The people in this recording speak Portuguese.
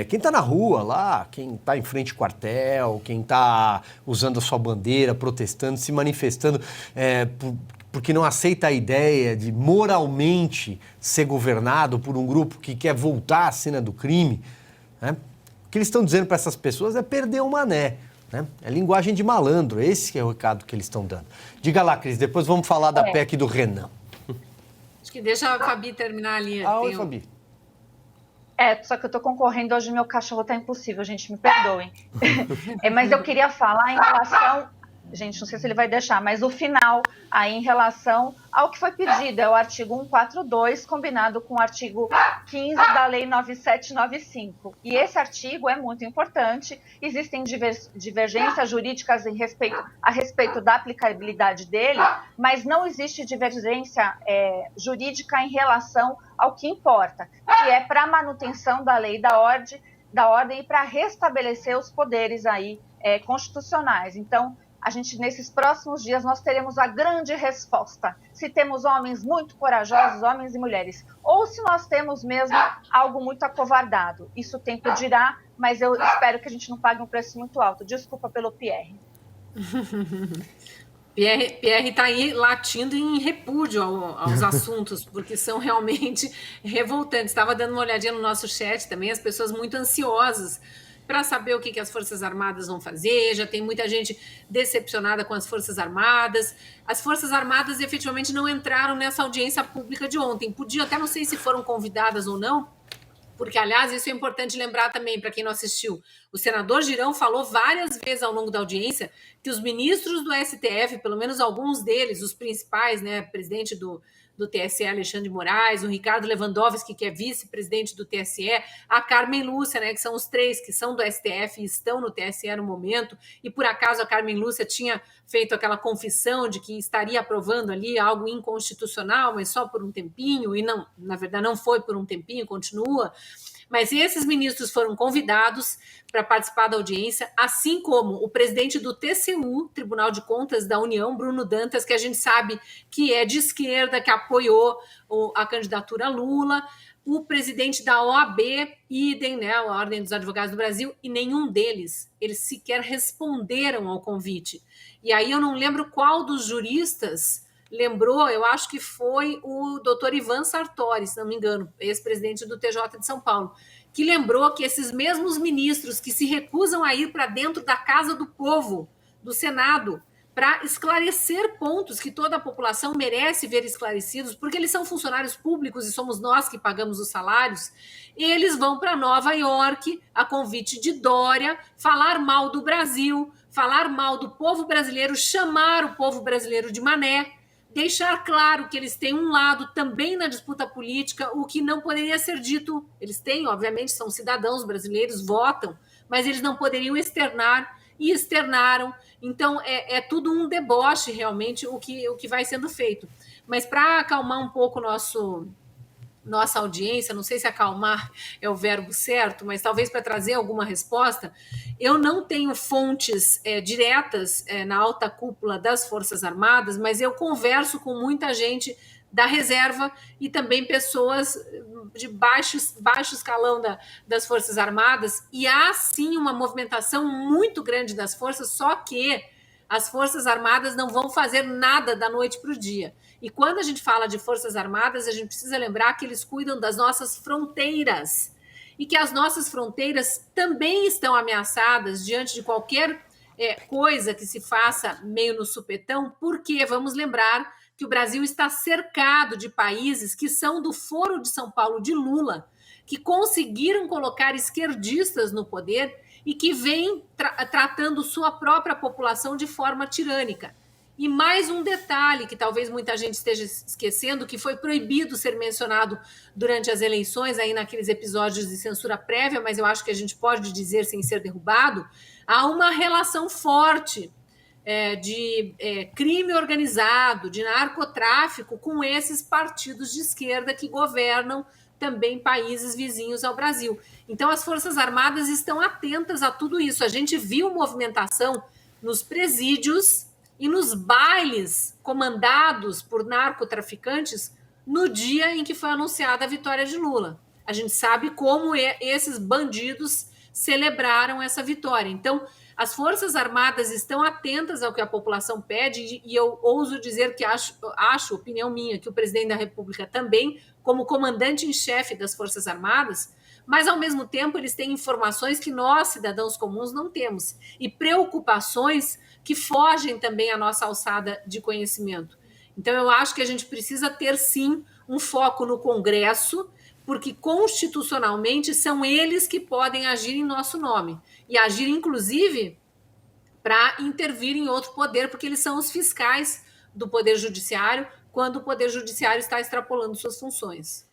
Quem está na rua lá, quem está em frente ao quartel, quem está usando a sua bandeira, protestando, se manifestando, porque não aceita a ideia de moralmente ser governado por um grupo que quer voltar à cena do crime, né? O que eles estão dizendo para essas pessoas é perder o mané, né? É linguagem de malandro, esse que é o recado que eles estão dando. Diga lá, Cris, depois vamos falar da PEC do Renan. Acho que deixa a Fabi terminar ali. Oi, Fabi. Só que eu tô concorrendo hoje, meu cachorro tá impossível, gente, me perdoem. Mas eu queria falar em relação... Gente, não sei se ele vai deixar, mas o final aí em relação ao que foi pedido, é o artigo 142, combinado com o artigo 15 da Lei 9795. E esse artigo é muito importante, existem divergências jurídicas a respeito da aplicabilidade dele, mas não existe divergência jurídica em relação ao que importa, que é para a manutenção da lei da ordem e para restabelecer os poderes aí constitucionais. Então, a gente, nesses próximos dias, nós teremos a grande resposta. Se temos homens muito corajosos, homens e mulheres, ou se nós temos mesmo algo muito acovardado. Isso o tempo dirá, mas eu espero que a gente não pague um preço muito alto. Desculpa pelo Pierre. Pierre está aí latindo em repúdio aos assuntos, porque são realmente revoltantes. Estava dando uma olhadinha no nosso chat também, as pessoas muito ansiosas para saber o que as Forças Armadas vão fazer. Já tem muita gente decepcionada com as Forças Armadas. As Forças Armadas efetivamente não entraram nessa audiência pública de ontem. Podia, até não sei se foram convidadas ou não, porque, aliás, isso é importante lembrar também para quem não assistiu. O senador Girão falou várias vezes ao longo da audiência que os ministros do STF, pelo menos alguns deles, os principais, né, presidente do TSE, Alexandre de Moraes, o Ricardo Lewandowski, que é vice-presidente do TSE, a Carmen Lúcia, né, que são os três que são do STF e estão no TSE no momento, e por acaso a Carmen Lúcia tinha feito aquela confissão de que estaria aprovando ali algo inconstitucional, mas só por um tempinho, e não, na verdade não foi por um tempinho, continua. Mas esses ministros foram convidados para participar da audiência, assim como o presidente do TCU, Tribunal de Contas da União, Bruno Dantas, que a gente sabe que é de esquerda, que apoiou a candidatura Lula, o presidente da OAB, idem, né, a Ordem dos Advogados do Brasil, e nenhum deles, eles sequer responderam ao convite. E aí eu não lembro qual dos juristas lembrou, eu acho que foi o doutor Ivan Sartori, se não me engano, ex-presidente do TJ de São Paulo, que lembrou que esses mesmos ministros que se recusam a ir para dentro da Casa do Povo, do Senado, para esclarecer pontos que toda a população merece ver esclarecidos, porque eles são funcionários públicos e somos nós que pagamos os salários, eles vão para Nova York, a convite de Dória, falar mal do Brasil, falar mal do povo brasileiro, chamar o povo brasileiro de mané, deixar claro que eles têm um lado também na disputa política, o que não poderia ser dito. Eles têm, obviamente, são cidadãos brasileiros, votam, mas eles não poderiam externar, e externaram. Então, é tudo um deboche, realmente, o que vai sendo feito. Mas para acalmar um pouco nossa audiência, não sei se acalmar é o verbo certo, mas talvez para trazer alguma resposta, eu não tenho fontes diretas na alta cúpula das Forças Armadas, mas eu converso com muita gente da reserva e também pessoas de baixo escalão das Forças Armadas, e há sim uma movimentação muito grande das forças, só que as Forças Armadas não vão fazer nada da noite para o dia. E quando a gente fala de Forças Armadas, a gente precisa lembrar que eles cuidam das nossas fronteiras e que as nossas fronteiras também estão ameaçadas diante de qualquer coisa que se faça meio no supetão, porque vamos lembrar que o Brasil está cercado de países que são do Foro de São Paulo de Lula, que conseguiram colocar esquerdistas no poder e que vêm tratando sua própria população de forma tirânica. E mais um detalhe que talvez muita gente esteja esquecendo, que foi proibido ser mencionado durante as eleições, aí naqueles episódios de censura prévia, mas eu acho que a gente pode dizer sem ser derrubado, há uma relação forte de crime organizado, de narcotráfico com esses partidos de esquerda que governam também países vizinhos ao Brasil. Então as Forças Armadas estão atentas a tudo isso. A gente viu movimentação nos presídios e nos bailes comandados por narcotraficantes no dia em que foi anunciada a vitória de Lula. A gente sabe como esses bandidos celebraram essa vitória. Então, as Forças Armadas estão atentas ao que a população pede, e eu ouso dizer que acho, opinião minha, que o presidente da República também, como comandante em chefe das Forças Armadas, mas ao mesmo tempo eles têm informações que nós, cidadãos comuns, não temos, e preocupações que fogem também à nossa alçada de conhecimento. Então, eu acho que a gente precisa ter, sim, um foco no Congresso, porque constitucionalmente são eles que podem agir em nosso nome. E agir, inclusive, para intervir em outro poder, porque eles são os fiscais do Poder Judiciário, quando o Poder Judiciário está extrapolando suas funções.